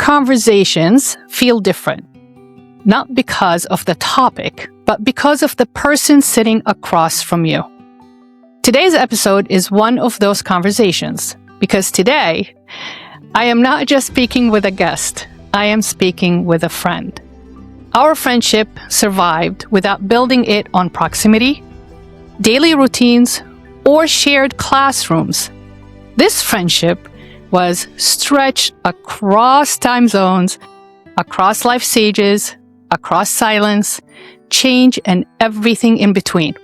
conversations feel different, not because of the topic, but because of the person sitting across from you. Today's episode is one of those conversations, because today, I am not just speaking with a guest, I am speaking with a friend. Our friendship survived without building it on proximity, daily routines, or shared classrooms. This friendship was stretched across time zones, across life stages, across silence, change, and everything in between.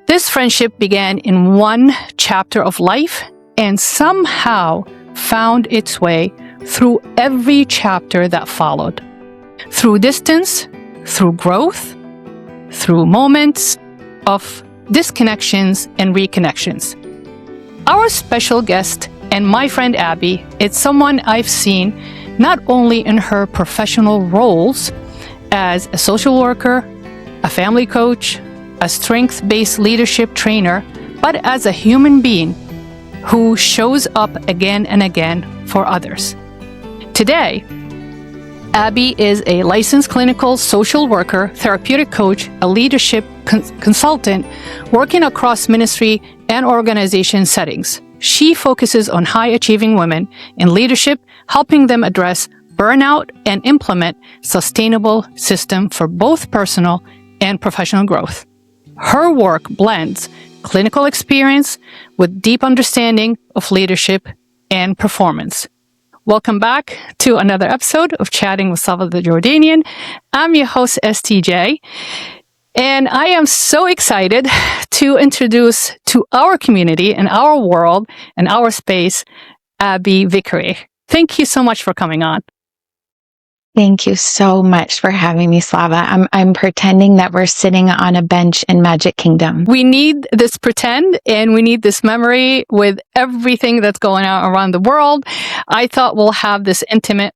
This friendship began in one chapter of life and somehow found its way through every chapter that followed. Through distance, through growth, through moments of disconnections and reconnections. Our special guest and my friend Abby is someone I've seen not only in her professional roles as a social worker, a family coach, a strength-based leadership trainer, but as a human being who shows up again and again for others. Today, Abby is a licensed clinical social worker, therapeutic coach, a leadership consultant working across ministry and organization settings. She focuses on high-achieving women in leadership, helping them address burnout and implement sustainable system for both personal and professional growth. Her work blends clinical experience with deep understanding of leadership and performance. Welcome back to another episode of Chatting with Slava the Jordanian. I'm your host, STJ, and I am so excited to introduce to our community and our world and our space, Abby Vickery. Thank you so much for coming on. Thank you so much for having me, Slava. I'm pretending that we're sitting on a bench in Magic Kingdom. We need this pretend and we need this memory with everything that's going on around the world. I thought we'll have this intimate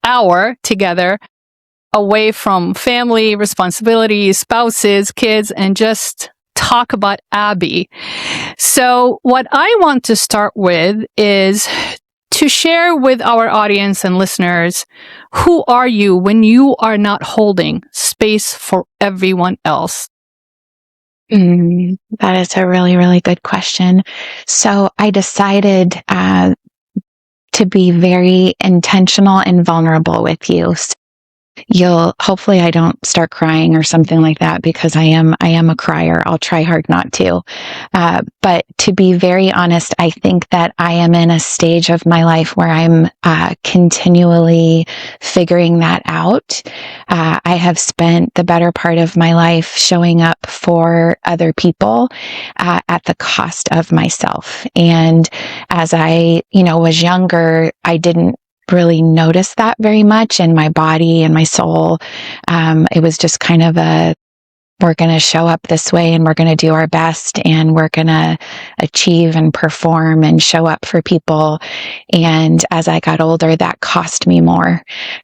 hour together away from family, responsibilities, spouses, kids, and just talk about Abby. So what I want to start with is to share with our audience and listeners, who are you when you are not holding space for everyone else? That is a really, really good question. So I decided to be very intentional and vulnerable with you. Hopefully I don't start crying or something like that, because I am a crier. I'll try hard not to. But to be very honest, I think that I am in a stage of my life where I'm continually figuring that out. I have spent the better part of my life showing up for other people at the cost of myself. And as I, was younger, I didn't really notice that very much in my body and my soul. It was just kind of we're going to show up this way and we're going to do our best and we're going to achieve and perform and show up for people. And as I got older, that cost me more.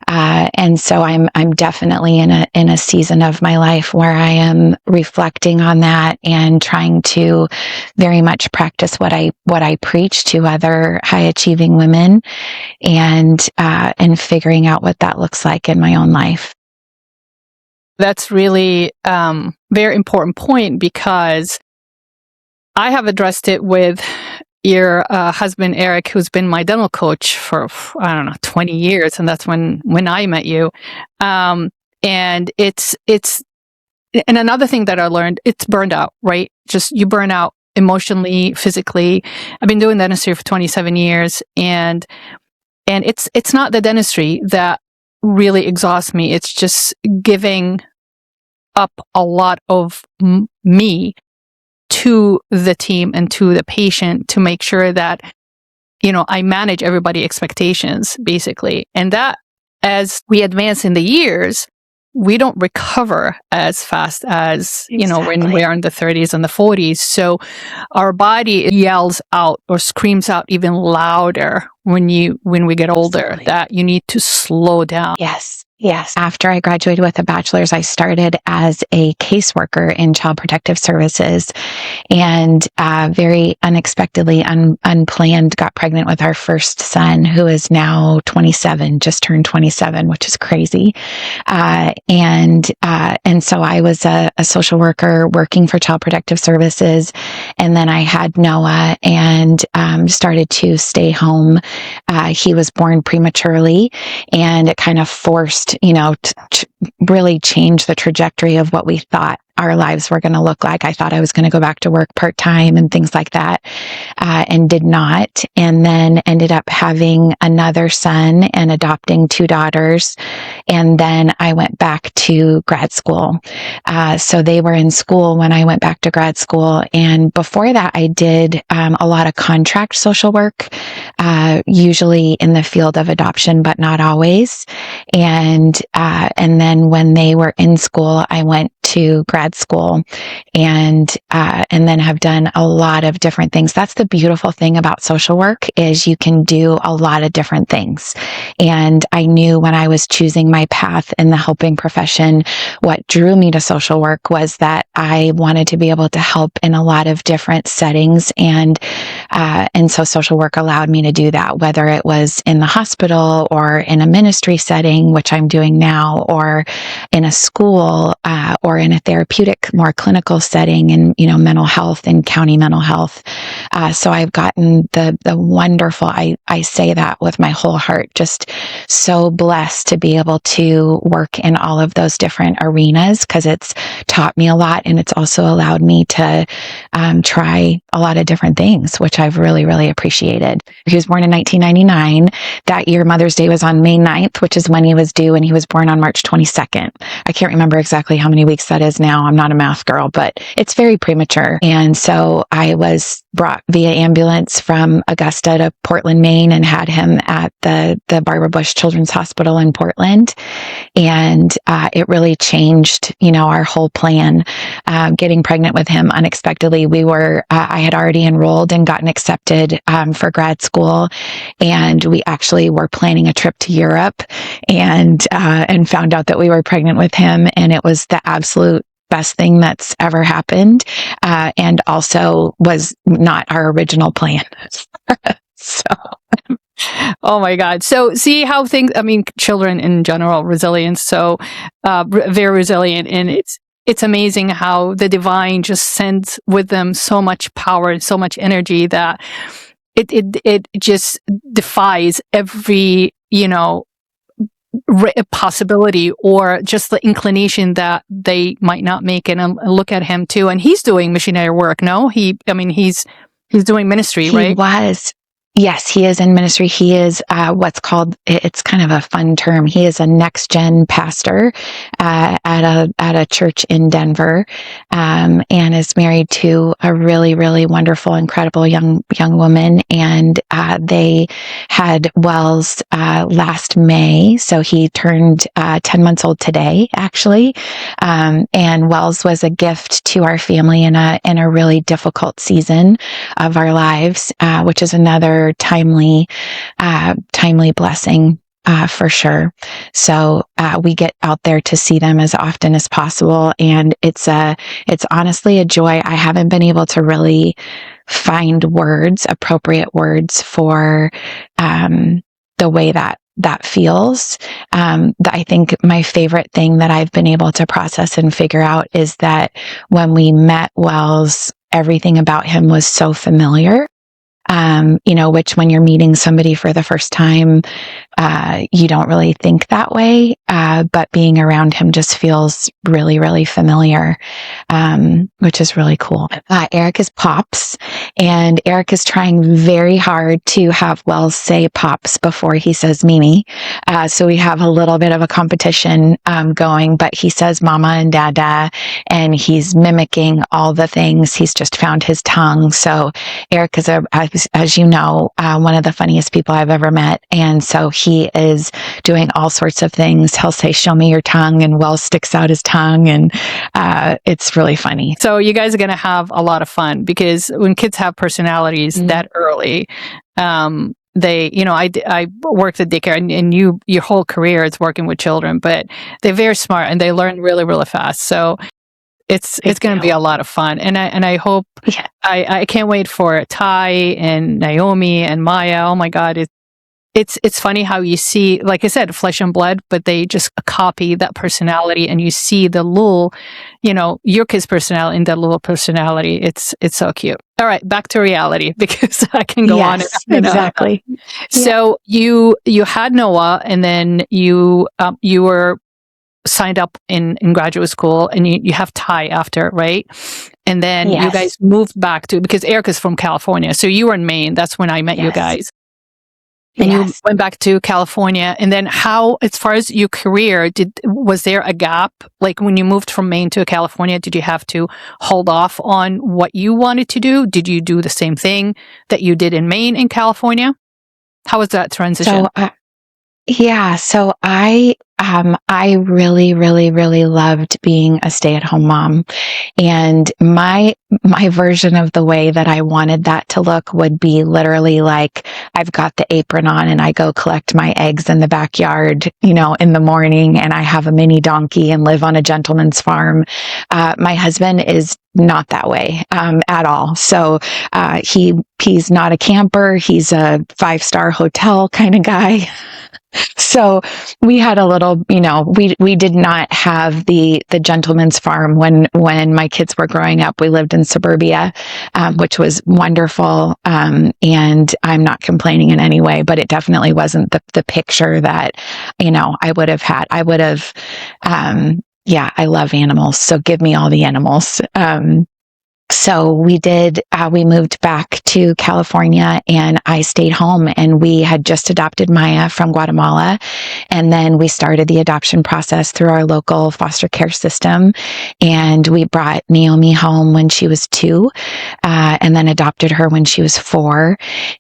And so I'm definitely in a season of my life where I am reflecting on that and trying to very much practice what I preach to other high achieving women and figuring out what that looks like in my own life. That's really very important point, because I have addressed it with your husband, Eric, who's been my dental coach for, 20 years. And that's when I met you. And it's, and another thing that I learned, it's burned out, right? Just you burn out emotionally, physically. I've been doing dentistry for 27 years and it's not the dentistry that really exhausts me. It's just giving up a lot of me to the team and to the patient to make sure that, I manage everybody's expectations, basically. And that, as we advance in the years, we don't recover as fast as, when we are in the 30s and the 40s. So our body yells out or screams out even louder when we get older, that you need to slow down. Yes. Yes. After I graduated with a bachelor's, I started as a caseworker in Child Protective Services, and very unexpectedly, unplanned, got pregnant with our first son, who is now 27, just turned 27, which is crazy. And so I was a social worker working for Child Protective Services, and then I had Noah and started to stay home. He was born prematurely, and it kind of forced, to really change the trajectory of what we thought our lives were going to look like. I thought I was going to go back to work part-time and things like that, and did not. And then ended up having another son and adopting 2 daughters. And then I went back to grad school. So they were in school when I went back to grad school. And before that, I did a lot of contract social work, usually in the field of adoption, but not always. And then when they were in school, I went to grad school, and then have done a lot of different things. That's the beautiful thing about social work, is you can do a lot of different things. And I knew when I was choosing my path in the helping profession, what drew me to social work was that I wanted to be able to help in a lot of different settings. And so social work allowed me to do that, whether it was in the hospital or in a ministry setting, which I'm doing now, or in a school, or in a therapeutic, more clinical setting in, mental health and county mental health. So I've gotten the wonderful, I say that with my whole heart, just so blessed to be able to work in all of those different arenas, because it's taught me a lot, and it's also allowed me to try a lot of different things, which I've really, really appreciated. He was born in 1999. That year, Mother's Day was on May 9th, which is when he was due, and he was born on March 22nd. I can't remember exactly how many weeks that is now. I'm not a math girl, but it's very premature. And so I was brought via ambulance from Augusta to Portland, Maine, and had him at the Barbara Bush Children's Hospital in Portland. And it really changed, our whole plan. Getting pregnant with him unexpectedly, I had already enrolled and gotten accepted for grad school, and we actually were planning a trip to Europe, and found out that we were pregnant with him, and it was the absolute best thing that's ever happened, and also was not our original plan. So. Oh my God. So see how children in general, resilience, so very resilient. And it's amazing how the divine just sends with them so much power and so much energy that it just defies every, possibility or just the inclination that they might not make it. And look at him too. And he's doing missionary work. No, he's doing ministry, right? He was. Yes, he is in ministry. He is what's called, it's kind of a fun term. He is a next gen pastor at a church in Denver, and is married to a really, really wonderful, incredible young woman. And they had Wells last May, so he turned 10 months old today, actually. And Wells was a gift to our family in a really difficult season of our lives, which is another timely blessing, for sure. So, we get out there to see them as often as possible. And it's honestly a joy. I haven't been able to really find appropriate words for, the way that feels. I think my favorite thing that I've been able to process and figure out is that when we met Wells, everything about him was so familiar. Which when you're meeting somebody for the first time, you don't really think that way. But being around him just feels really, really familiar, which is really cool. Eric is Pops, and Eric is trying very hard to have Wells say Pops before he says Mimi. So we have a little bit of a competition, going, but he says Mama and Dada, and he's mimicking all the things. He's just found his tongue. So Eric is as you know, one of the funniest people I've ever met. And so he is doing all sorts of things. He'll say, "Show me your tongue," and Wells sticks out his tongue, and it's really funny. So you guys are going to have a lot of fun, because when kids have personalities that early, they, I worked at daycare, and your whole career is working with children, but they're very smart and they learn really, really fast. So it's going to be a lot of fun, and I hope. Yeah. I can't wait for Ty and Naomi and Maya. Oh my God, it's funny how you see, like I said, flesh and blood, but they just copy that personality, and you see the little, your kid's personality in that little personality. It's so cute. All right, back to reality, because I can go on. Yes, exactly. So you had Noah, and then you were signed up in graduate school, and you have Ty after, right? And then you guys moved back because Erica's from California. So you were in Maine. That's when I met you guys. And you went back to California. And then how, as far as your career, was there a gap? Like when you moved from Maine to California, did you have to hold off on what you wanted to do? Did you do the same thing that you did in Maine in California? How was that transition? So I really, really, really loved being a stay-at-home mom. And my version of the way that I wanted that to look would be literally like, I've got the apron on and I go collect my eggs in the backyard, in the morning, and I have a mini donkey and live on a gentleman's farm. My husband is not that way at all. So he's not a camper. He's a 5-star hotel kind of guy. So we had a little, we did not have the gentleman's farm when my kids were growing up. We lived in suburbia, which was wonderful. And I'm not complaining in any way, but it definitely wasn't the picture that, I would have had. I love animals. So give me all the animals. So we moved back to California, and I stayed home, and we had just adopted Maya from Guatemala. And then we started the adoption process through our local foster care system. And we brought Naomi home when she was 2, and then adopted her when she was 4.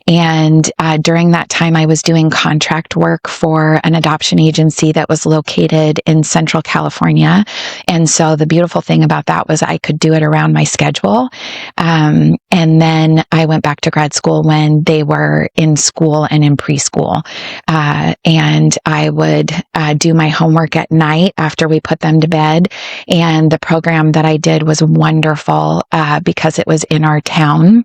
And during that time, I was doing contract work for an adoption agency that was located in Central California. And so the beautiful thing about that was I could do it around my schedule. And then I went back to grad school when they were in school and in preschool. And I would do my homework at night after we put them to bed. And the program that I did was wonderful because it was in our town.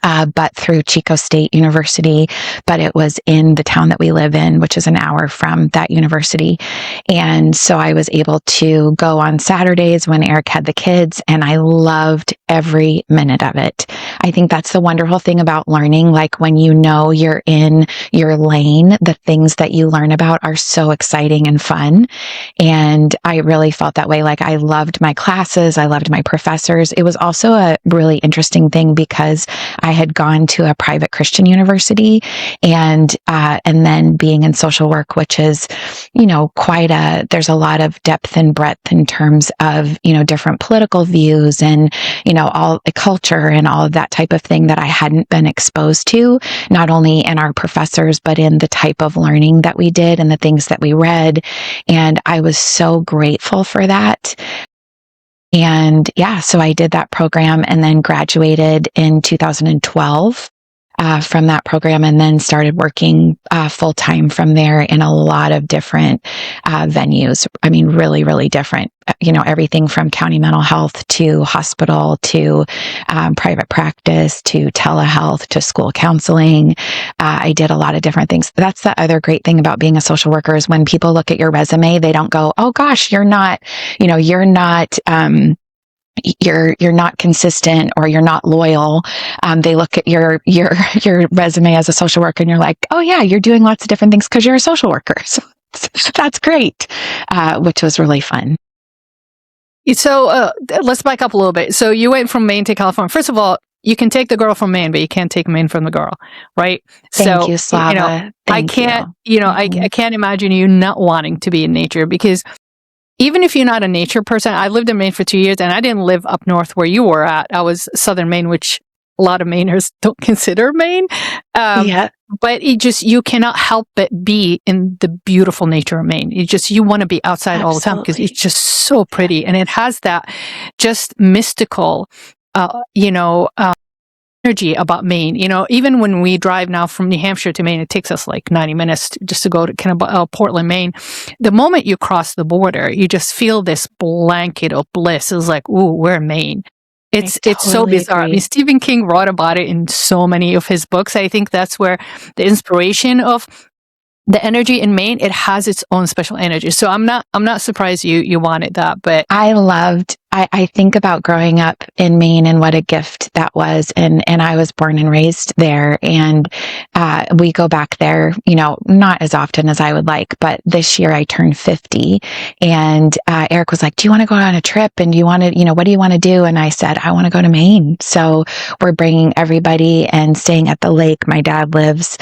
But through Chico State University, but it was in the town that we live in, which is an hour from that university. And so I was able to go on Saturdays when Eric had the kids, and I loved every minute of it. I think that's the wonderful thing about learning. Like when you're in your lane, the things that you learn about are so exciting and fun. And I really felt that way. Like I loved my classes. I loved my professors. It was also a really interesting thing because I had gone to a private Christian university, and then being in social work, which is, there's a lot of depth and breadth in terms of, different political views and, all culture and all of that type of thing that I hadn't been exposed to, not only in our professors, but in the type of learning that we did and the things that we read. And I was so grateful for that. And so I did that program and then graduated in 2012 from that program, and then started working full-time from there in a lot of different venues. I mean, really, really different, everything from county mental health to hospital to private practice to telehealth to school counseling. I did a lot of different things. That's the other great thing about being a social worker is when people look at your resume, they don't go, oh gosh, you're not consistent or you're not loyal. They look at your resume as a social worker and you're like, oh yeah, you're doing lots of different things because you're a social worker. So that's great, which was really fun. So let's back up a little bit. So you went from Maine to California. First of all, you can take the girl from Maine, but you can't take Maine from the girl, right? Thank you, Slava. I can't imagine you not wanting to be in nature, because even if you're not a nature person, I lived in Maine for 2 years, and I didn't live up north where you were at. I was southern Maine, which a lot of Mainers don't consider Maine. But you cannot help but be in the beautiful nature of Maine. You want to be outside all the time because it's just so pretty. And it has that just mystical, energy about Maine. Even when we drive now from New Hampshire to Maine, it takes us like 90 minutes just to go to Portland, Maine. The moment you cross the border, you just feel this blanket of bliss. It's like, ooh, we're in Maine. It's so bizarre. I mean, Stephen King wrote about it in so many of his books. I think that's where the inspiration of the energy in Maine, it has its own special energy. So I'm not surprised you wanted that, but I think about growing up in Maine and what a gift that was. And I was born and raised there. And we go back there, not as often as I would like, but this year I turned 50. And Eric was like, do you want to go on a trip? And do you want to, what do you want to do? And I said, I want to go to Maine. So we're bringing everybody and staying at the lake. My dad lives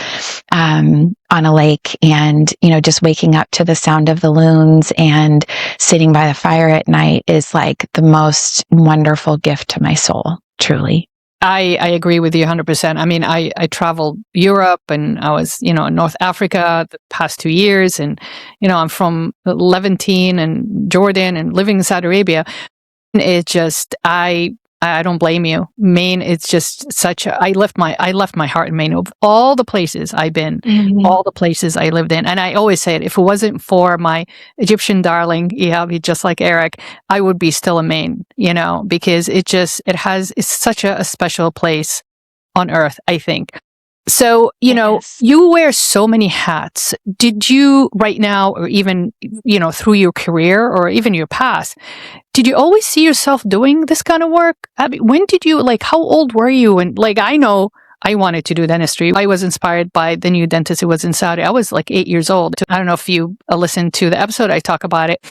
on a lake, and, just waking up to the sound of the loons and sitting by the fire at night is like the most wonderful gift to my soul, truly. I agree with you 100%. I mean, I traveled Europe, and I was, in North Africa the past 2 years, and, I'm from Levantine and Jordan and living in Saudi Arabia. It just, I don't blame you. Maine, it's just I left my heart in Maine. Of all the places I've been, all the places I lived in. And I always say it, if it wasn't for my Egyptian darling, just like Eric, I would be still in Maine, because it's such a special place on earth, I think. So, you wear so many hats. Did you right now, or even, through your career or even your past, did you always see yourself doing this kind of work? Abby, when did you, how old were you? And I know I wanted to do dentistry. I was inspired by the new dentist who was in Saudi. I was 8 years old. I don't know if you listened to the episode. I talk about it.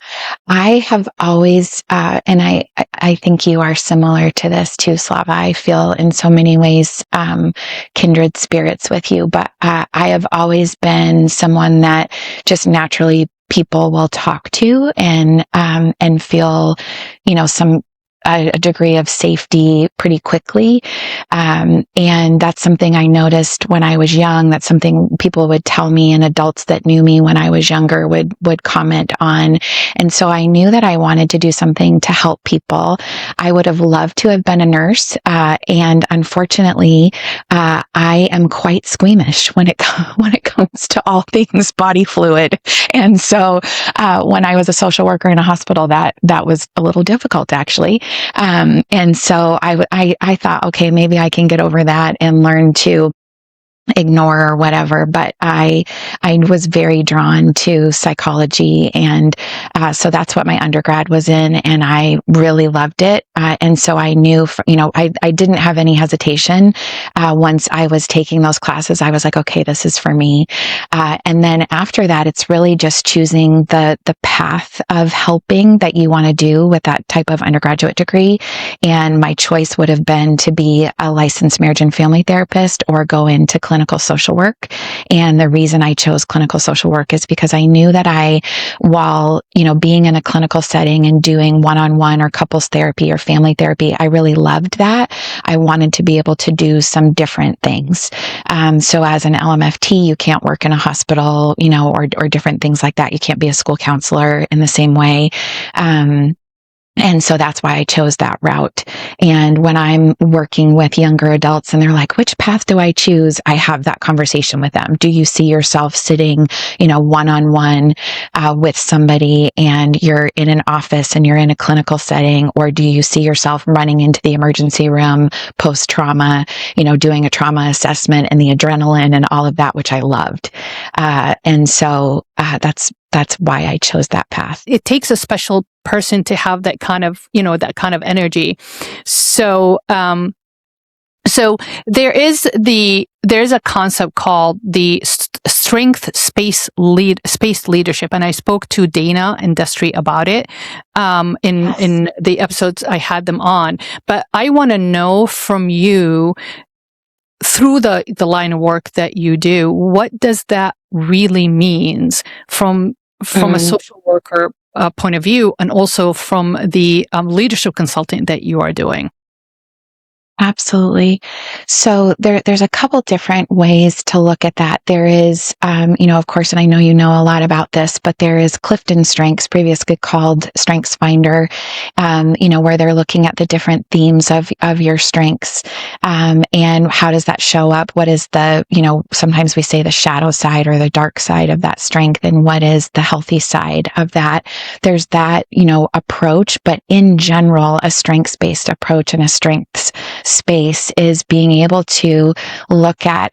I have always, and I think you are similar to this too, Slava. I feel in so many ways kindred spirits with you, but I have always been someone that just naturally people will talk to and feel, a degree of safety pretty quickly. And that's something I noticed when I was young. That's something people would tell me, and adults that knew me when I was younger would comment on. And so I knew that I wanted to do something to help people. I would have loved to have been a nurse. And unfortunately, I am quite squeamish when it comes to all things body fluid. And so, when I was a social worker in a hospital, that was a little difficult, actually. And so I thought, okay, maybe I can get over that and learn to ignore or whatever, but I was very drawn to psychology, and so that's what my undergrad was in, and I really loved it. And so I knew, I didn't have any hesitation. Once I was taking those classes, I was like, okay, this is for me. And then after that, it's really just choosing the path of helping that you want to do with that type of undergraduate degree. And my choice would have been to be a licensed marriage and family therapist or go into clinical social work. And the reason I chose clinical social work is because I knew that while, being in a clinical setting and doing one-on-one or couples therapy or family therapy, I really loved that. I wanted to be able to do some different things. So as an LMFT, you can't work in a hospital, or different things like that. You can't be a school counselor in the same way. And so that's why I chose that route. And when I'm working with younger adults and they're like, which path do I choose? I have that conversation with them. Do you see yourself sitting, one-on-one with somebody, and you're in an office and you're in a clinical setting? Or do you see yourself running into the emergency room post-trauma, doing a trauma assessment and the adrenaline and all of that, which I loved. And so that's why I chose that path. It takes a special person to have that kind of, energy. So, there's a concept called the strength space leadership, and I spoke to Dana and Destry about it in the episodes I had them on. But I want to know from you, through the line of work that you do, what does that really means from a social worker point of view, and also from the leadership consulting that you are doing? Absolutely. So there's a couple different ways to look at that. There is, of course, and I know you know a lot about this, but there is Clifton Strengths, previously called Strengths Finder, where they're looking at the different themes of your strengths, and how does that show up? What is the, sometimes we say the shadow side or the dark side of that strength, and what is the healthy side of that? There's that, approach, but in general, a strengths-based approach and a strengths space is being able to look at,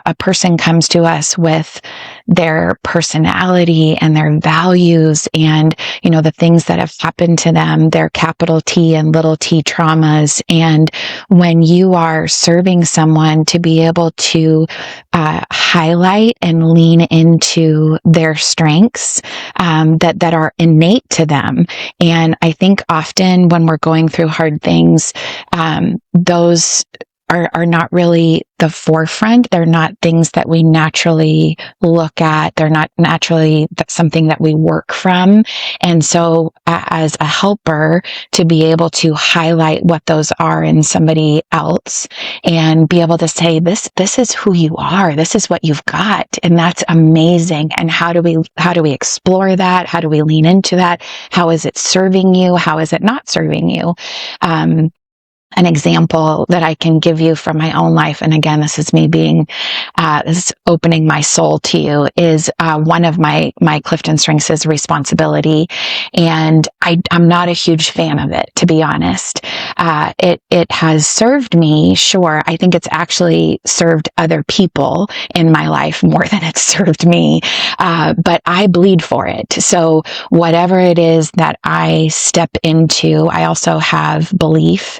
a person comes to us with their personality and their values and, the things that have happened to them, their capital T and little t traumas. And when you are serving someone, to be able to highlight and lean into their strengths that are innate to them. And I think often when we're going through hard things, those are not really the forefront. They're not things that we naturally look at. They're not naturally something that we work from. And so as a helper, to be able to highlight what those are in somebody else and be able to say, this is who you are. This is what you've got. And that's amazing. And how do we explore that? How do we lean into that? How is it serving you? How is it not serving you? An example that I can give you from my own life, and again, this is me this is opening my soul to you, is one of my Clifton Strengths is responsibility, and I'm not a huge fan of it, to be honest. It has served me, sure. I think it's actually served other people in my life more than it's served me, but I bleed for it. So whatever it is that I step into, I also have belief.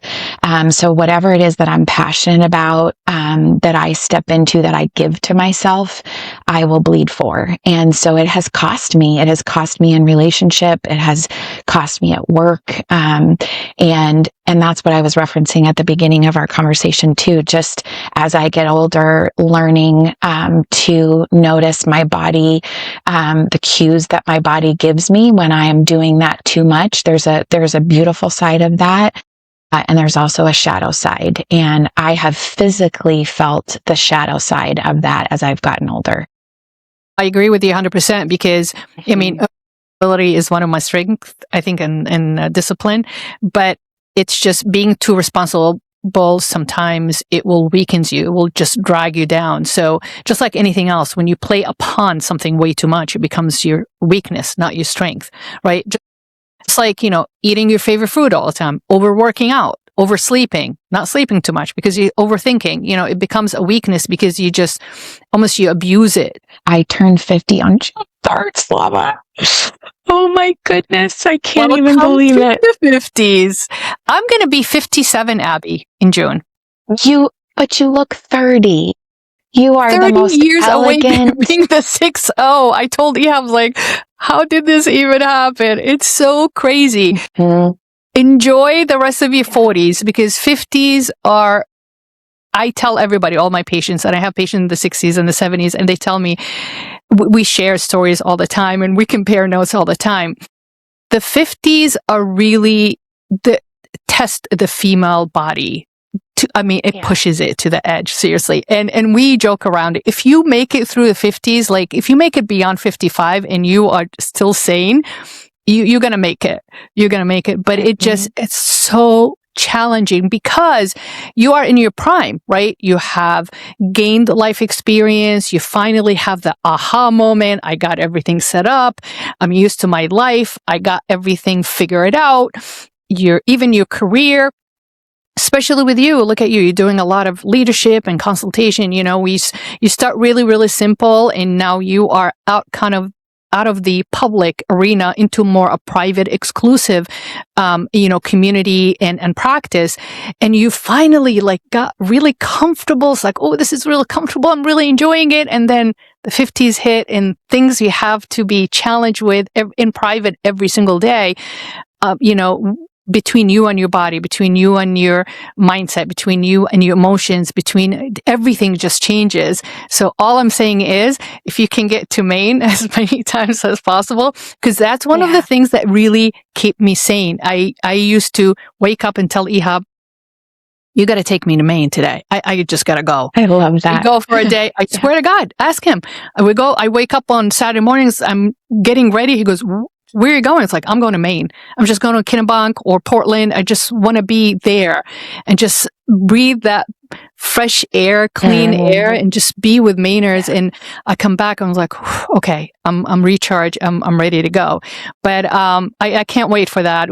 So whatever it is that I'm passionate about, that I step into, that I give to myself, I will bleed for. And so it has cost me. It has cost me in relationship. It has cost me at work. And that's what I was referencing at the beginning of our conversation too. Just as I get older, learning, to notice my body, the cues that my body gives me when I am doing that too much. There's a beautiful side of that. And there's also a shadow side. And I have physically felt the shadow side of that as I've gotten older. I agree with you 100% because, I mean, ability is one of my strengths, I think, in discipline, but it's just being too responsible. Sometimes it will weaken you. It will just drag you down. So just like anything else, when you play upon something way too much, it becomes your weakness, not your strength, right? It's like, eating your favorite food all the time, overworking out, oversleeping, not sleeping too much because you're overthinking. It becomes a weakness because you just you abuse it. I turned 50 on June 3rd, Slava. Oh my goodness. I can't even believe it. The 50s. I'm going to be 57, Abby, in June. But you look 30. You are 30 the most years elegant. away from being the 6-0. I told you, I was like, how did this even happen? It's so crazy. Mm-hmm. Enjoy the rest of your 40s because 50s are, I tell everybody, all my patients, and I have patients in the 60s and the 70s, and they tell me, we share stories all the time and we compare notes all the time. The 50s are really test the female body. It pushes it to the edge, seriously. And we joke around. If you make it through the 50s, like if you make it beyond 55 and you are still sane, you're going to make it. You're going to make it. But it's so challenging because you are in your prime, right? You have gained life experience. You finally have the aha moment. I got everything set up. I'm used to my life. I got everything figured out. Even your career. Especially with you, look at you. You're doing a lot of leadership and consultation. You start really, really simple, and now you are out of the public arena into more a private, exclusive, community and practice. And you finally got really comfortable. It's like, oh, this is really comfortable. I'm really enjoying it. And then the 50s hit, and things you have to be challenged with in private every single day. Between you and your body, between you and your mindset, between you and your emotions, between everything just changes. So all I'm saying is, if you can get to Maine as many times as possible, because that's one of the things that really keep me sane. I used to wake up and tell Ihab, you got to take me to Maine today. I just got to go. I love We that. go for a day. I swear to God, ask him. I wake up on Saturday mornings. I'm getting ready. He goes, where are you going? It's like, I'm going to Maine. I'm just going to Kennebunk or Portland. I just want to be there and just breathe that fresh air, clean air, and just be with Mainers. And I come back and I was like, okay, I'm recharged. I'm ready to go. But I can't wait for that.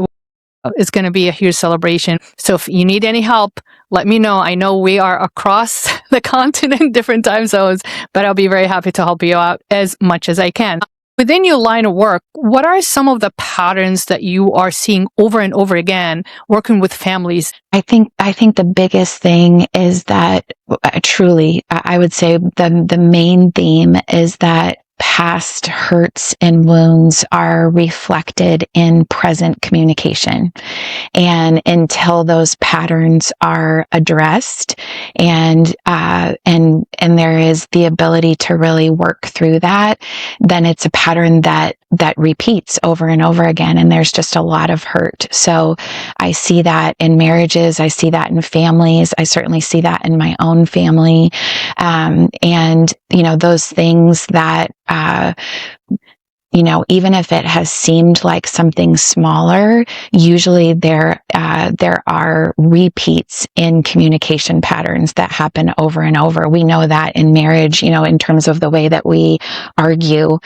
It's going to be a huge celebration. So if you need any help, let me know. I know we are across the continent, different time zones, but I'll be very happy to help you out as much as I can. Within your line of work, what are some of the patterns that you are seeing over and over again working with families? I think the biggest thing is that truly, I would say the main theme is that past hurts and wounds are reflected in present communication. And until those patterns are addressed and there is the ability to really work through that, then it's a pattern that repeats over and over again. And there's just a lot of hurt. So I see that in marriages. I see that in families. I certainly see that in my own family. And, those things that, even if it has seemed like something smaller, usually there are repeats in communication patterns that happen over and over. We know that in marriage, in terms of the way that we argue,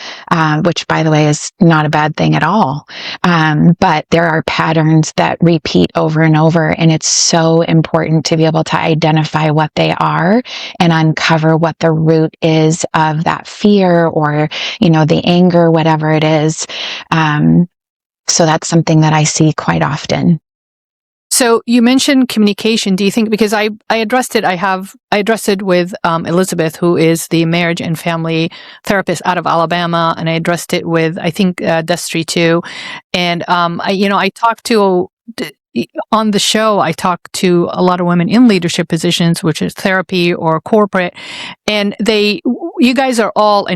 which by the way is not a bad thing at all. But there are patterns that repeat over and over, and it's so important to be able to identify what they are and uncover what the root is of that fear or, the anger, whatever it is. So that's something that I see quite often. So you mentioned communication. Do you think, because I addressed it, I addressed it with Elizabeth, who is the marriage and family therapist out of Alabama, and I addressed it with, I think, Destry too. And I talked to on the show, I talk to a lot of women in leadership positions, which is therapy or corporate, and you guys are all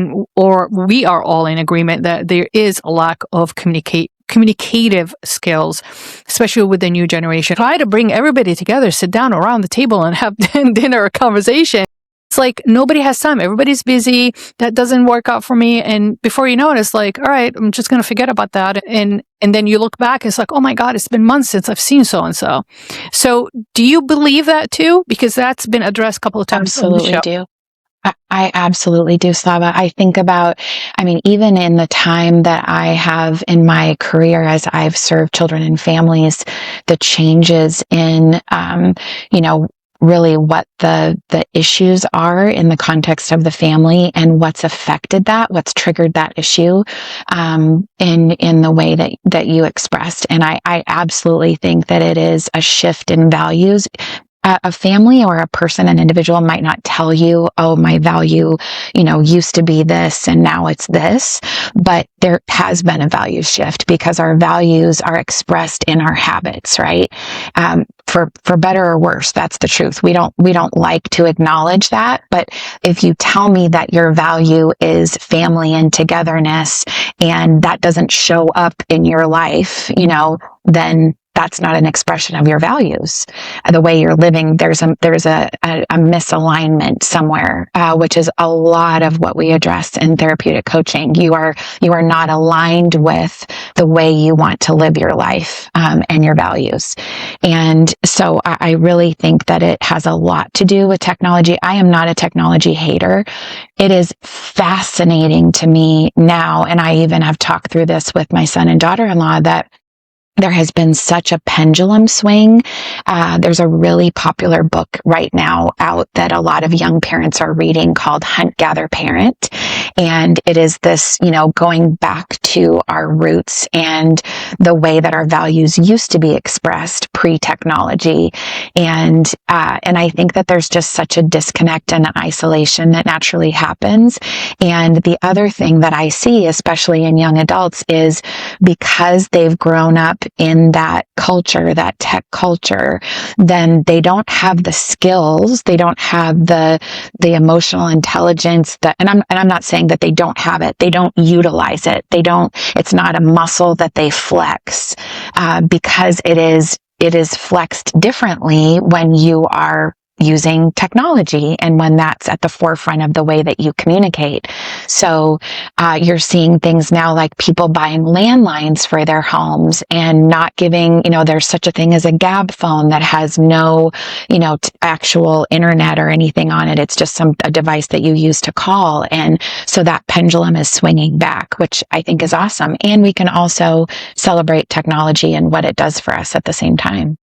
we are all in agreement that there is a lack of communicative skills, especially with the new generation. Try to bring everybody together, sit down around the table and have dinner or conversation. It's like nobody has time. Everybody's busy. That doesn't work out for me. And before you know it, it's like, all right, I'm just going to forget about that. And then you look back, it's like, oh my God, it's been months since I've seen so-and-so. So do you believe that too? Because that's been addressed a couple of times. Absolutely do. I absolutely do, Slava. I think about, even in the time that I have in my career as I've served children and families, the changes in, really what the issues are in the context of the family and what's affected that, what's triggered that issue, in the way that you expressed. And I absolutely think that it is a shift in values. A family or a person, an individual might not tell you, oh, my value, used to be this and now it's this, but there has been a value shift because our values are expressed in our habits, right? For better or worse, that's the truth. We don't like to acknowledge that, but if you tell me that your value is family and togetherness and that doesn't show up in your life, then that's not an expression of your values. The way you're living, there's a misalignment somewhere, which is a lot of what we address in therapeutic coaching. You are not aligned with the way you want to live your life, and your values. And so I really think that it has a lot to do with technology. I am not a technology hater. It is fascinating to me now, and I even have talked through this with my son and daughter-in-law, that there has been such a pendulum swing. There's a really popular book right now out that a lot of young parents are reading called Hunt, Gather, Parent. And it is this, going back to our roots and the way that our values used to be expressed pre-technology. And I think that there's just such a disconnect and isolation that naturally happens. And the other thing that I see, especially in young adults, is because they've grown up in that culture, that tech culture, then they don't have the skills, they don't have the emotional intelligence and I'm not saying that they don't have it, they don't utilize it, it's not a muscle that they flex, because it it is flexed differently when you are using technology and when that's at the forefront of the way that you communicate. So you're seeing things now like people buying landlines for their homes and not giving, there's such a thing as a gab phone that has no, actual internet or anything on it. It's just a device that you use to call. And so that pendulum is swinging back, which I think is awesome. And we can also celebrate technology and what it does for us at the same time.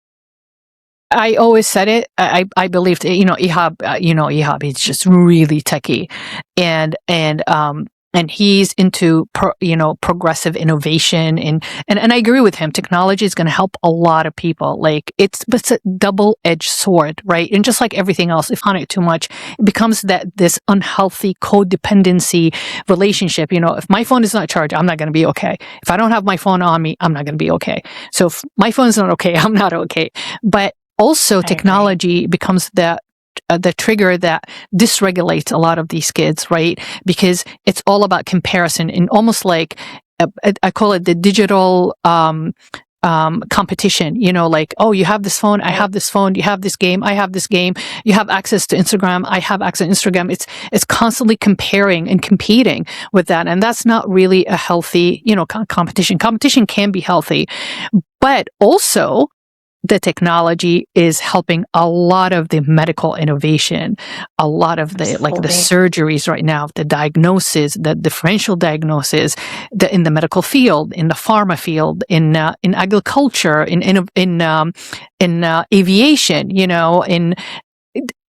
I always said it. I believed, Ihab, he's just really techie, and he's into progressive innovation, and I agree with him. Technology is going to help a lot of people. Like it's a double-edged sword, right? And just like everything else, if on it too much, it becomes this unhealthy codependency relationship. If my phone is not charged, I'm not going to be okay. If I don't have my phone on me, I'm not going to be okay. So if my phone is not okay, I'm not okay. But also, technology becomes the trigger that dysregulates a lot of these kids, right? Because it's all about comparison and almost like I call it the digital competition. Like, oh, you have this phone, I have this phone. You have this game, I have this game. You have access to Instagram, I have access to Instagram. It's constantly comparing and competing with that, and that's not really a healthy, competition. Competition can be healthy, but also the technology is helping a lot of the medical innovation, a lot of the surgeries right now, the diagnosis, the differential diagnosis, in the medical field, in the pharma field, in agriculture, in aviation.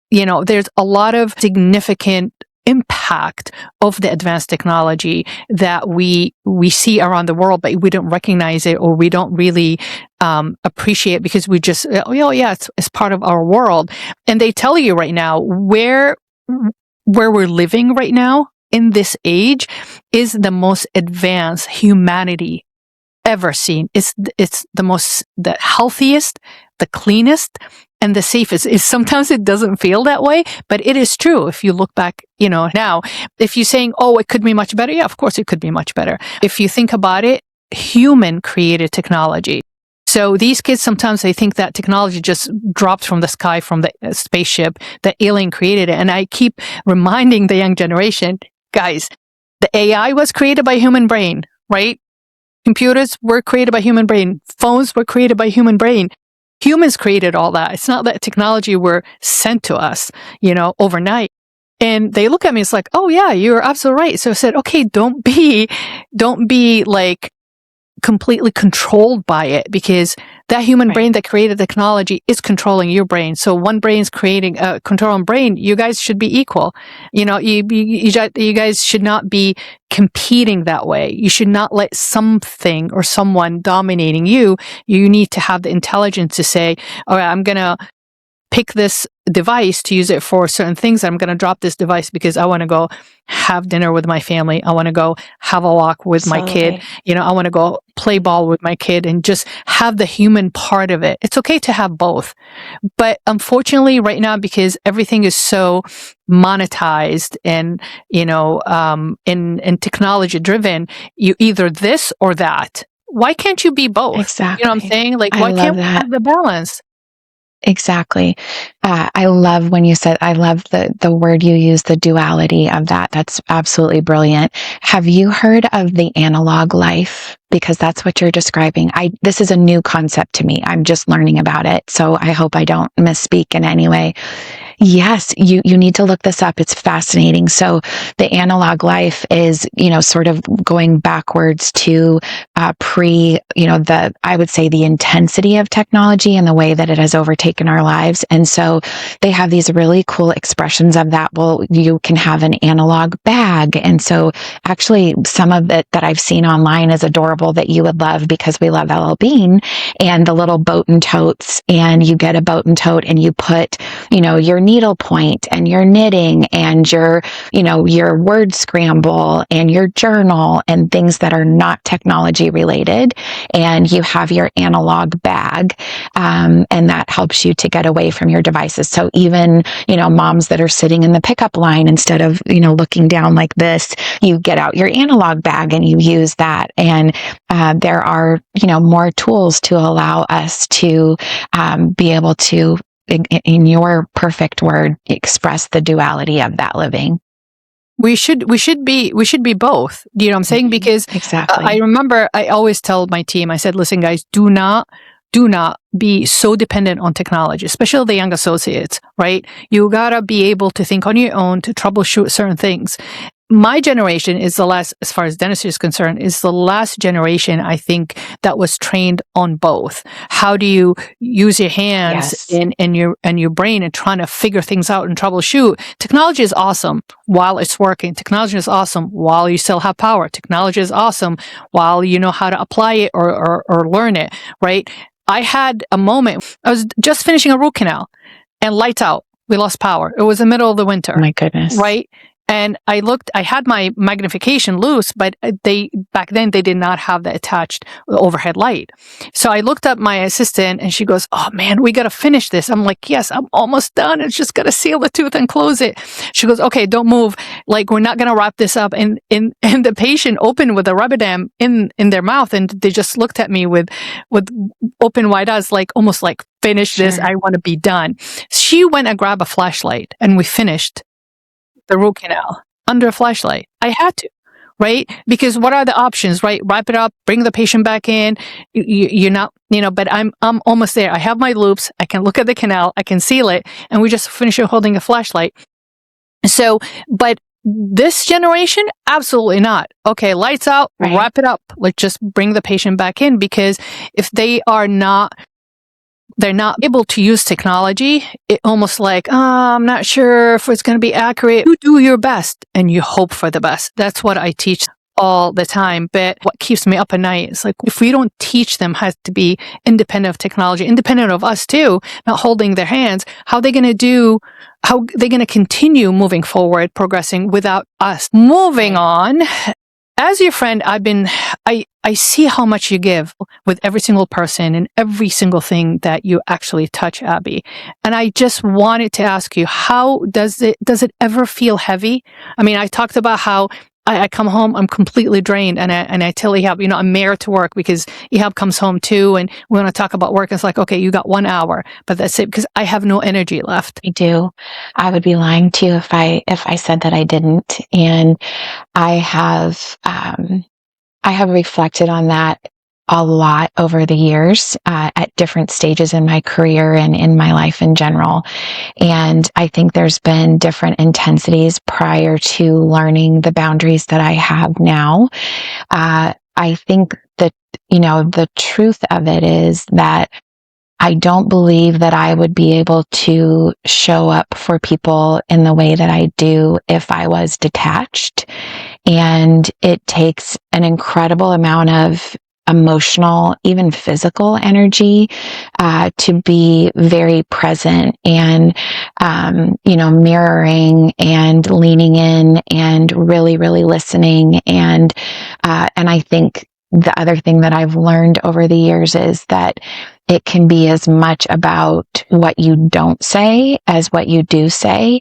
There's a lot of significant impact of the advanced technology that we see around the world, but we don't recognize it, or we don't really appreciate it, because we just, it's part of our world. And they tell you right now where we're living right now in this age is the most advanced humanity ever seen. It's the healthiest, the cleanest, and the safest. Sometimes it doesn't feel that way, but it is true. If you look back, now, if you're saying, oh, it could be much better. Yeah, of course it could be much better. If you think about it, human created technology. So these kids, sometimes they think that technology just dropped from the sky, from the spaceship, that alien created it. And I keep reminding the young generation, guys, the AI was created by human brain, right? Computers were created by human brain. Phones were created by human brain. Humans created all that. It's not that technology were sent to us, overnight. And they look at me, it's like, oh yeah, you're absolutely right. So I said, okay, don't be like completely controlled by it, because that human brain that created technology is controlling your brain. So one brain is creating a controlling brain. You guys should be equal. You guys should not be competing that way. You should not let something or someone dominating you. You need to have the intelligence to say, all right, I'm going to pick this device to use it for certain things. I'm going to drop this device because I want to go have dinner with my family. I want to go have a walk with my kid. I want to go play ball with my kid and just have the human part of it. It's okay to have both. But unfortunately right now, because everything is so monetized and, and technology driven, you either this or that. Why can't you be both? Exactly. You know what I'm saying? Like, why can't we have the balance? Exactly. I love when you said, I love the word you use, the duality of that. That's absolutely brilliant. Have you heard of the analog life? Because that's what you're describing. This is a new concept to me. I'm just learning about it. So I hope I don't misspeak in any way. Yes, you need to look this up. It's fascinating. So the analog life is, sort of going backwards to I would say the intensity of technology and the way that it has overtaken our lives. And so they have these really cool expressions of that. Well, you can have an analog bag. And so actually some of it that I've seen online is adorable that you would love, because we love LL Bean and the little boat and totes. And you get a boat and tote and you put, your needle point and your knitting and your word scramble and your journal and things that are not technology related. And you have your analog bag. And that helps you to get away from your devices. So even, moms that are sitting in the pickup line, instead of, looking down like this, you get out your analog bag and you use that. And there are, more tools to allow us to be able to, in your perfect word, express the duality of that living. We should be both. You know what I'm saying? Because exactly. I remember I always tell my team, I said, listen, guys, do not be so dependent on technology, especially the young associates, right? You gotta be able to think on your own to troubleshoot certain things. My generation is the last, as far as dentistry is concerned, is the last generation, I think, that was trained on both. How do you use your hands and your brain and trying to figure things out and troubleshoot? Technology is awesome while it's working. Technology is awesome while you still have power. Technology is awesome while you know how to apply it or learn it, right? I had a moment, I was just finishing a root canal and lights out. We lost power. It was the middle of the winter. Oh my goodness. Right? And I had my magnification loose, but back then they did not have the attached overhead light. So I looked at my assistant and she goes, oh man, we got to finish this. I'm like, yes, I'm almost done. It's just got to seal the tooth and close it. She goes, okay, don't move. Like, we're not going to wrap this up. And the patient opened with a rubber dam in their mouth. And they just looked at me with open wide eyes, like almost like, finish this. I want to be done. She went and grabbed a flashlight and we finished the root canal under a flashlight. I had to, right? Because what are the options, right? Wrap it up, bring the patient back in. You're not, but I'm almost there. I have my loops. I can look at the canal. I can seal it. And we just finish it holding a flashlight. So, but this generation, absolutely not. Okay, lights out, wrap it up. Let's just bring the patient back in, because if they're not able to use technology, it almost like, I'm not sure if it's going to be accurate. You do your best and you hope for the best. That's what I teach all the time. But what keeps me up at night is like, if we don't teach them how to be independent of technology, independent of us too, not holding their hands, how are they going to continue moving forward, progressing without us? Moving on. As your friend, I see how much you give with every single person and every single thing that you actually touch, Abby. And I just wanted to ask you, how does it ever feel heavy? I mean, I talked about how I come home, I'm completely drained, and I tell Ehab, I'm married to work, because Ehab comes home too, and we want to talk about work. It's like, okay, you got 1 hour, but that's it, because I have no energy left. I do. I would be lying to you if I said that I didn't. And I have reflected on that a lot over the years, at different stages in my career and in my life in general. And I think there's been different intensities prior to learning the boundaries that I have now. I think that, the truth of it is that I don't believe that I would be able to show up for people in the way that I do if I was detached. And it takes an incredible amount of emotional, even physical energy, to be very present and, mirroring and leaning in and really, really listening. And I think the other thing that I've learned over the years is that it can be as much about what you don't say as what you do say.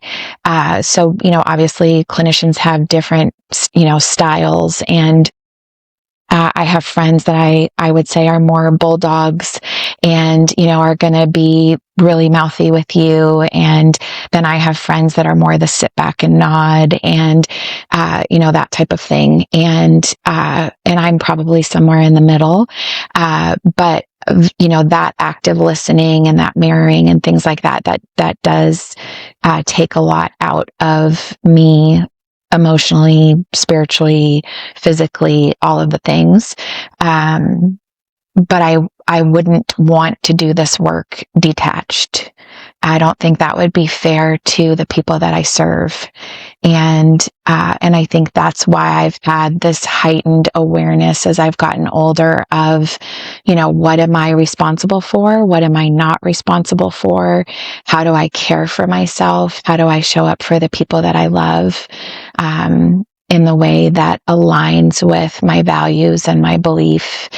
So, obviously clinicians have different, styles, and I have friends that I would say are more bulldogs and, are going to be really mouthy with you. And then I have friends that are more the sit back and nod and, that type of thing. And I'm probably somewhere in the middle. But that active listening and that mirroring and things like that does, take a lot out of me, emotionally, spiritually, physically, all of the things. But I wouldn't want to do this work detached. I don't think that would be fair to the people that I serve. And I think that's why I've had this heightened awareness as I've gotten older of, what am I responsible for? What am I not responsible for? How do I care for myself? How do I show up for the people that I love, in the way that aligns with my values and my belief?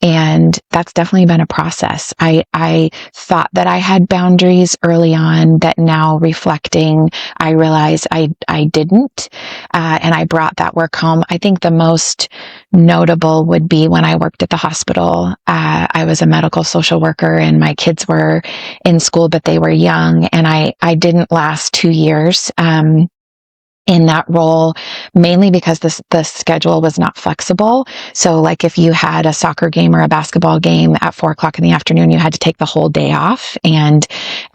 And that's definitely been a process. I thought that I had boundaries early on that now reflecting, I realize I didn't. And I brought that work home. I think the most notable would be when I worked at the hospital. I was a medical social worker and my kids were in school, but they were young. And I didn't last 2 years. In that role, mainly because the schedule was not flexible. So like if you had a soccer game or a basketball game at 4 o'clock in the afternoon, you had to take the whole day off. And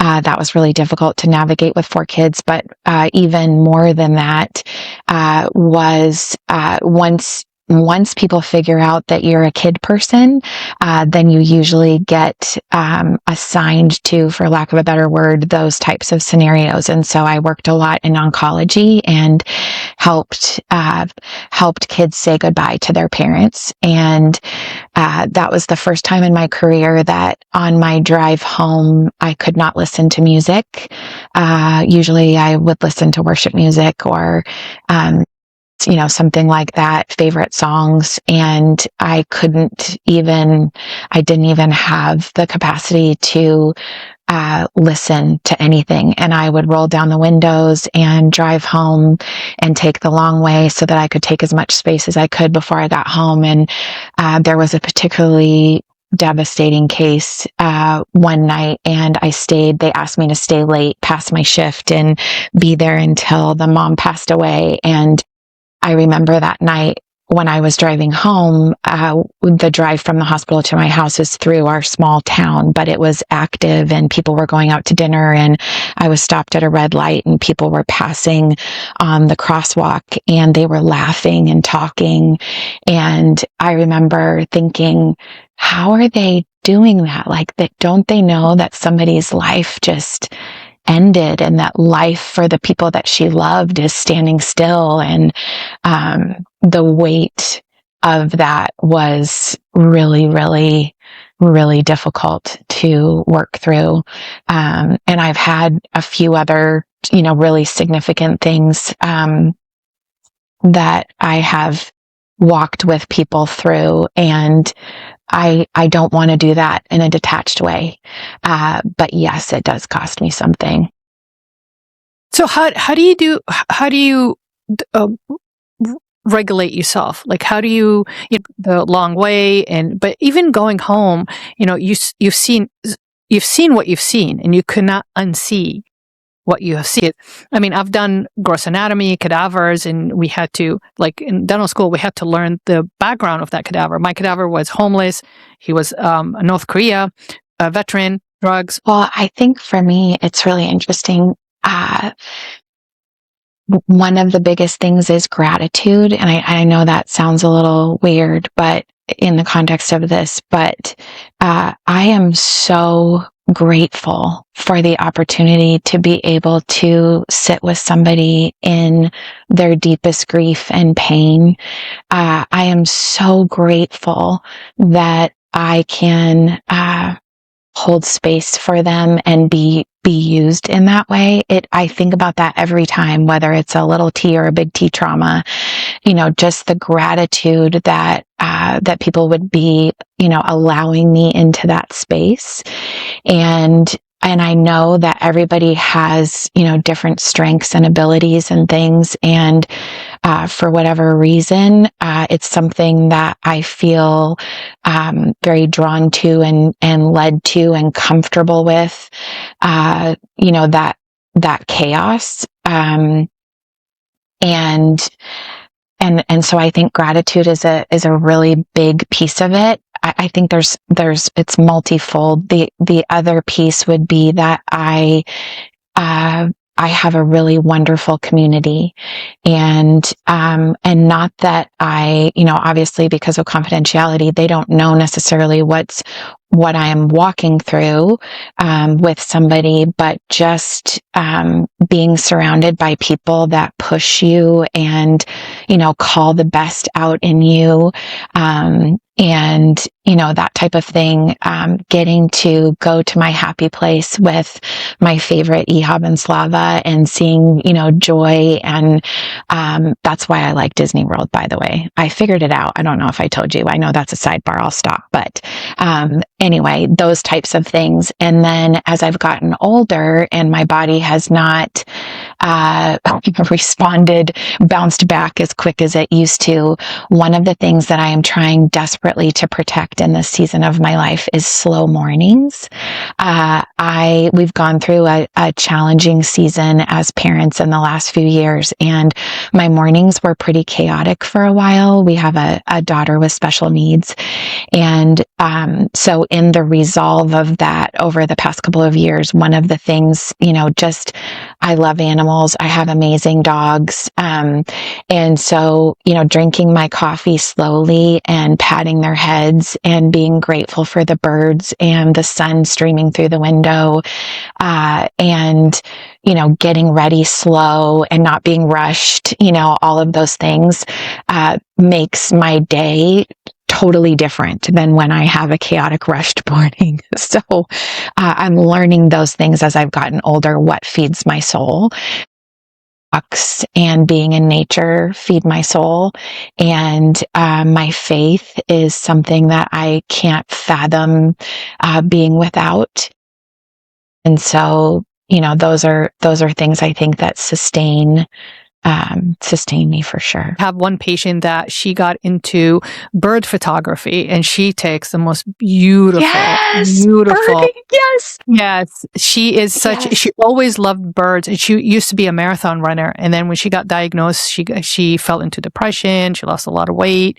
that was really difficult to navigate with 4 kids. But even more than that was once people figure out that you're a kid person, then you usually get assigned to, for lack of a better word, those types of scenarios. And so I worked a lot in oncology and helped kids say goodbye to their parents. And that was the first time in my career that on my drive home, I could not listen to music. Usually I would listen to worship music or something like that, favorite songs. And I didn't even have the capacity to listen to anything. And I would roll down the windows and drive home and take the long way so that I could take as much space as I could before I got home. And there was a particularly devastating case one night, and they asked me to stay late past my shift and be there until the mom passed away. And I remember that night when I was driving home, the drive from the hospital to my house is through our small town, but it was active and people were going out to dinner, and I was stopped at a red light and people were passing on the crosswalk and they were laughing and talking. And I remember thinking, how are they doing that? Like, that, don't they know that somebody's life just ended and that life for the people that she loved is standing still? And the weight of that was really, really, really difficult to work through. And I've had a few other, really significant things that I have walked with people through, and I don't want to do that in a detached way. But yes, it does cost me something. So how do you regulate yourself? Like, how do you the long way, but even going home, you've seen what you've seen, and you could not unsee what you have seen. I mean, I've done gross anatomy, cadavers, and we had to, like in dental school, we had to learn the background of that cadaver. My cadaver was homeless. He was North Korea, a veteran, drugs. Well, I think for me, it's really interesting. One of the biggest things is gratitude. And I know that sounds a little weird, but in the context of this, but I am so grateful for the opportunity to be able to sit with somebody in their deepest grief and pain. I am so grateful that I can hold space for them and be used in that way. I think about that every time, whether it's a little T or a big T trauma, just the gratitude that people would be, allowing me into that space. And I know that everybody has, different strengths and abilities and things. And for whatever reason, it's something that I feel very drawn to and led to and comfortable with, that chaos. And so I think gratitude is a really big piece of it. I think it's multifold. The other piece would be that I have a really wonderful community, and not that obviously because of confidentiality, they don't know necessarily what's what I am walking through with somebody, but just being surrounded by people that push you and, call the best out in you. And, that type of thing, getting to go to my happy place with my favorite Ehab and Slava and seeing, joy. And that's why I like Disney World, by the way. I figured it out. I don't know if I told you. I know that's a sidebar. I'll stop. But anyway, those types of things. And then as I've gotten older and my body has not bounced back as quick as it used to, one of the things that I am trying desperately to protect in this season of my life is slow mornings. We've gone through a challenging season as parents in the last few years, and my mornings were pretty chaotic for a while. We have a daughter with special needs. And so in the resolve of that over the past couple of years, one of the things, I love animals. I have amazing dogs. And so, drinking my coffee slowly and patting their heads and being grateful for the birds and the sun streaming through the window, and, getting ready slow and not being rushed, all of those things, makes my day totally different than when I have a chaotic, rushed morning. So I'm learning those things as I've gotten older, what feeds my soul. Walks and being in nature feed my soul. And my faith is something that I can't fathom being without. And so, those are things I think that sustain me for sure. I have one patient that she got into bird photography, and she takes the most beautiful. Birding, Yes. She is she always loved birds, and she used to be a marathon runner. And then when she got diagnosed, she fell into depression. She lost a lot of weight.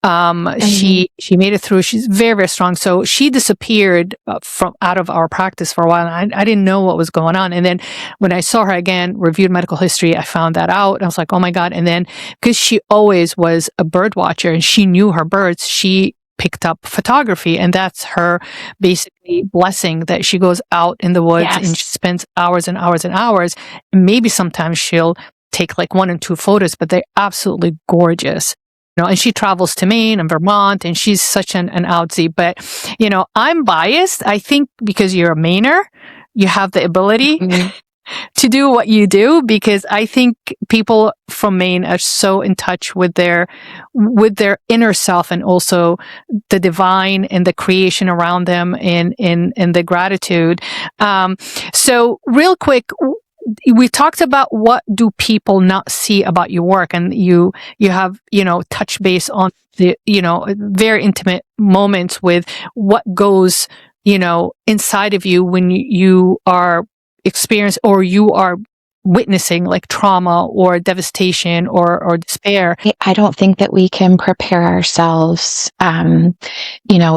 She made it through. She's very, very strong. So she disappeared from out of our practice for a while. And I didn't know what was going on. And then when I saw her again, reviewed medical history, I found that out. And I was like, oh my God. And then because she always was a bird watcher and she knew her birds, she picked up photography, and that's her basically blessing, that she goes out in the woods and she spends hours and hours and hours. And maybe sometimes she'll take like 1 or 2 photos, but they're absolutely gorgeous. And she travels to Maine and Vermont, and she's such an outsy. But, I'm biased. I think because you're a Mainer, you have the ability to do what you do, because I think people from Maine are so in touch with their inner self, and also the divine and the creation around them, and the gratitude. So real quick, we talked about what do people not see about your work, and you have, touch base on the, very intimate moments with what goes, inside of you when you are experienced or you are witnessing like trauma or devastation or despair. I don't think that we can prepare ourselves,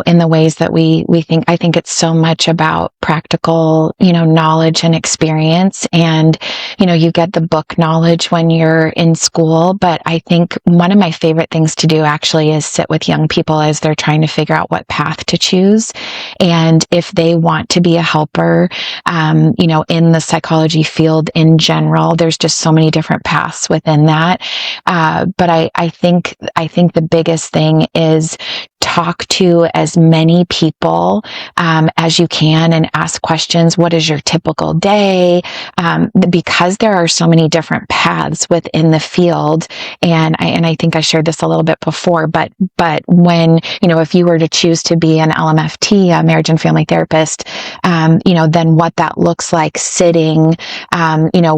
in the ways that we think. I think it's so much about practical, knowledge and experience. And, you get the book knowledge when you're in school. But I think one of my favorite things to do actually is sit with young people as they're trying to figure out what path to choose. And if they want to be a helper, in the psychology field in general, there's just so many different paths within that. But I think the biggest thing is talk to as many people as you can and ask questions. What is your typical day? Because there are so many different paths within the field. And I think I shared this a little bit before, but when, if you were to choose to be an LMFT, a marriage and family therapist, then what that looks like sitting,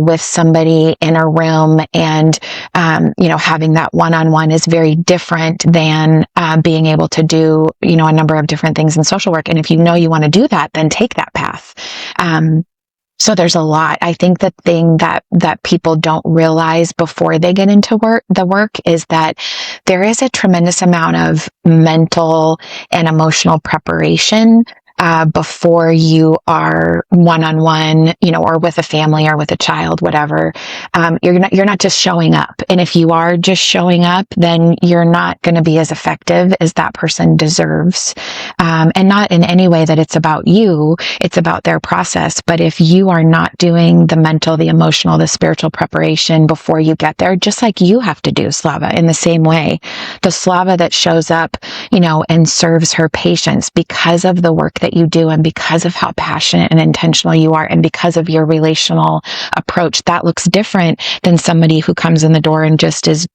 with somebody in a room and, having that one-on-one is very different than being able to do, a number of different things in social work. And if you want to do that, then take that path. So there's a lot. I think the thing that people don't realize before they get into the work is that there is a tremendous amount of mental and emotional preparation before you are one-on-one, or with a family or with a child, whatever. You're not just showing up. And if you are just showing up, then you're not going to be as effective as that person deserves. And not in any way that it's about you, it's about their process. But if you are not doing the mental, the emotional, the spiritual preparation before you get there, just like you have to do, Slava, in the same way, the Slava that shows up, and serves her patients because of the work that you do and because of how passionate and intentional you are and because of your relational approach, that looks different than somebody who comes in the door and just is,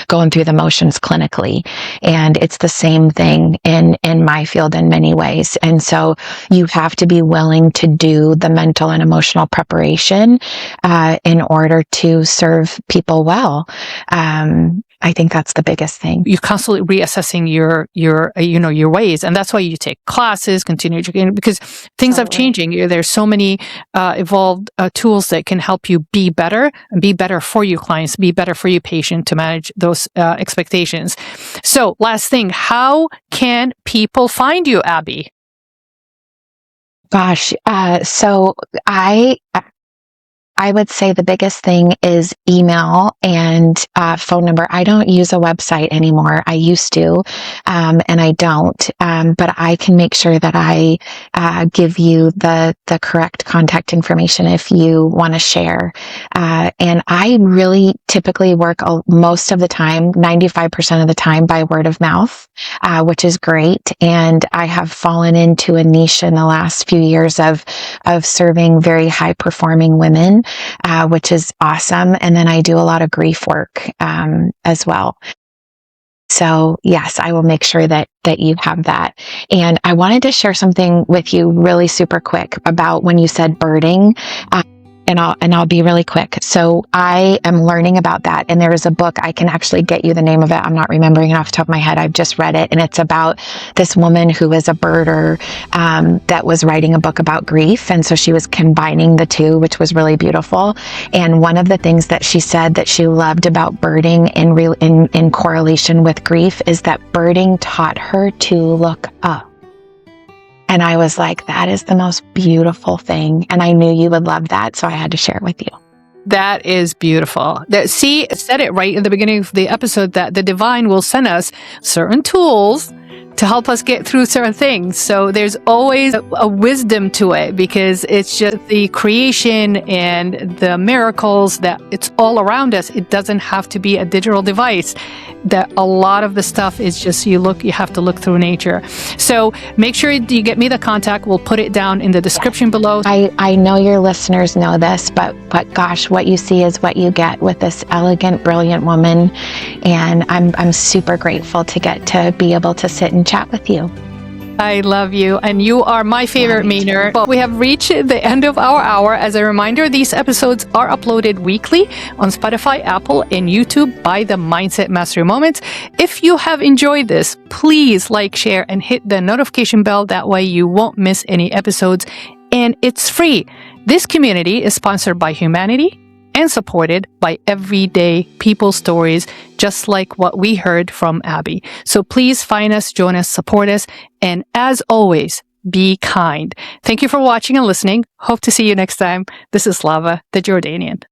going through the motions clinically. And it's the same thing in my field in many ways. And so you have to be willing to do the mental and emotional preparation in order to serve people well. I think that's the biggest thing. You're constantly reassessing your ways. And that's why you take classes, continue educating, because things are changing. There's so many evolved tools that can help you be better and be better for your clients, be better for your patient to manage those expectations. So last thing, how can people find you, Abby? Gosh, so I would say the biggest thing is email and phone number. I don't use a website anymore. I used to, and I don't. But I can make sure that I give you the correct contact information if you want to share. And I really typically work most of the time, 95% of the time, by word of mouth, which is great. And I have fallen into a niche in the last few years of serving very high performing women. Which is awesome. And then I do a lot of grief work as well. So yes, I will make sure that you have that. And I wanted to share something with you really super quick about when you said birding. And I'll be really quick. So I am learning about that. And there is a book, I can actually get you the name of it. I'm not remembering it off the top of my head. I've just read it. And it's about this woman who is a birder that was writing a book about grief. And so she was combining the two, which was really beautiful. And one of the things that she said that she loved about birding in correlation with grief is that birding taught her to look up. And I was like, that is the most beautiful thing. And I knew you would love that. So I had to share it with you. That is beautiful. Said it right in the beginning of the episode that the divine will send us certain tools to help us get through certain things. So there's always a wisdom to it because it's just the creation and the miracles that it's all around us. It doesn't have to be a digital device. That a lot of the stuff is just you have to look through nature. So make sure you get me the contact. We'll put it down in the description below. I know your listeners know this, but gosh, what you see is what you get with this elegant, brilliant woman. And I'm super grateful to get to be able to sit and chat with you. I love you, and you are my favorite Mainer. But we have reached the end of our hour. As a reminder, these episodes are uploaded weekly on Spotify, Apple, and YouTube by the Mindset Mastery Moments. If you have enjoyed this, please like, share, and hit the notification bell. That way you won't miss any episodes, and it's free. This community is sponsored by humanity and supported by everyday people stories, just like what we heard from Abby. So please find us, join us, support us, and as always, be kind. Thank you for watching and listening. Hope to see you next time. This is Slava, the Jordanian.